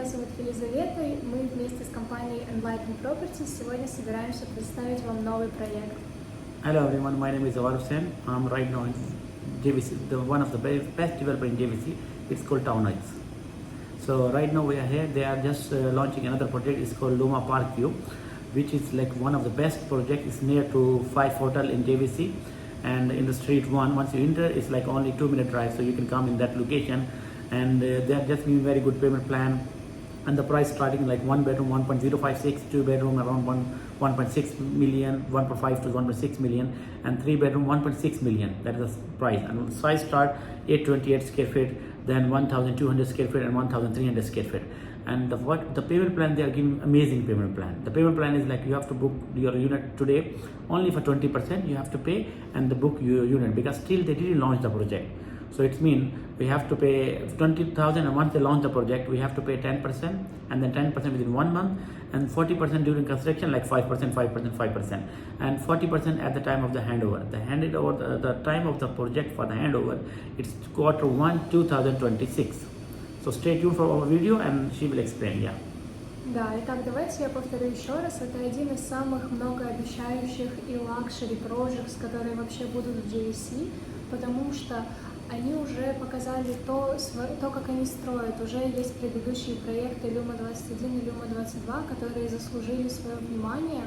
меня зовут Елизавета. Мы вместе с компанией Enlighten сегодня собираемся представить вам новый проект. Hello everyone, my name is Awar Hussain. I'm right now in JVC, one of the best developer in JVC. It's called Town Heights. So right now we are here. They are just launching another project. It's called Luma Park View, which is like one of the best projects. It's near to 5 Hotel in JVC, and in the street one. Once you enter, it's like only 2-minute drive, so you can come in that location. And they are just giving very good payment plan. And the price starting like 1 bedroom 1.056, 2 bedroom around 1.6 million, 1.5 to 1.6 million, and 3 bedroom 1.6 million. That is the price. And the size start 828 square feet, then 1,200 square feet, and 1,300 square feet. And the payment plan, they are giving amazing payment plan. The payment plan is like you have to book your unit today only for 20%. You have to pay and the book your unit, because still they didn't launch the project. So it means we have to pay 20,000, and once they launch the project, we have to pay 10%, and then 10% within 1 month, and 40% during construction, like 5%, 5%, 5%, and 40% at the time of the handover. The time of the project for the handover, it's Q1 2026. So stay tuned for our video, and she will explain. Yeah. Да, итак, давайте я повторю еще раз. Это один из самых многообещающих и лакшери projects, которые вообще будут в JVC, потому что они уже показали то, как они строят. Уже есть предыдущие проекты Luma 21 и Luma 22, которые заслужили свое внимание.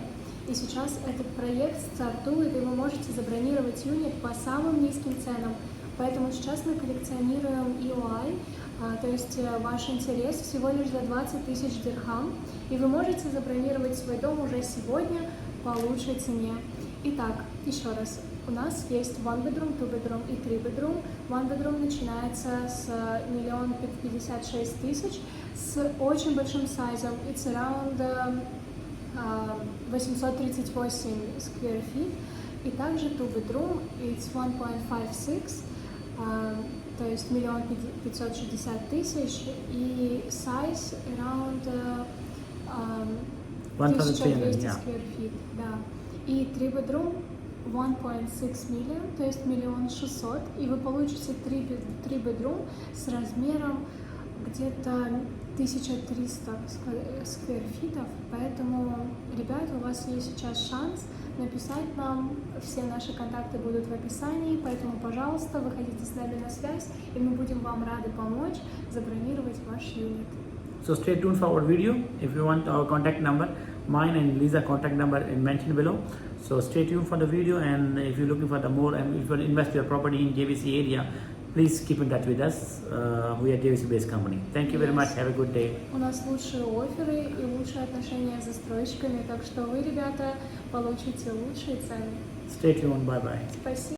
И сейчас этот проект стартует, и вы можете забронировать юнит по самым низким ценам. Поэтому сейчас мы коллекционируем EOI, то есть ваш интерес всего лишь за 20 тысяч дирхам. И вы можете забронировать свой дом уже сегодня по лучшей цене. Итак, еще раз. У нас есть one bedroom, two bedroom и three bedroom. One bedroom начинается с 1 056 000 с очень большим сайзом. It's around 838 square feet. И также two bedroom, it's 1.56, то есть 1 560 000 и size around 1200 square feet. Да. И three bedroom 1.6 million, то есть 1 600 000, и вы получите 3 bedroom с размером где-то 1300 скверфитов. Поэтому, ребята, у вас есть сейчас шанс написать нам. Все наши контакты будут в описании, поэтому, пожалуйста, выходите с нами на связь, и мы будем вам рады помочь забронировать ваш юнит. So stay tuned for our video. If you want our contact number, mine and Lisa contact number is mentioned below. So stay tuned for the video, and if you're looking for the more, and if you invest your property in JVC area, please keep in touch with us. We are JVC based company. Thank you very much. Have a good day. У нас лучшие офферы и лучшие отношения с застройщиками, так что вы, ребята, получите лучшие цены. Stay tuned. Bye bye. Спасибо.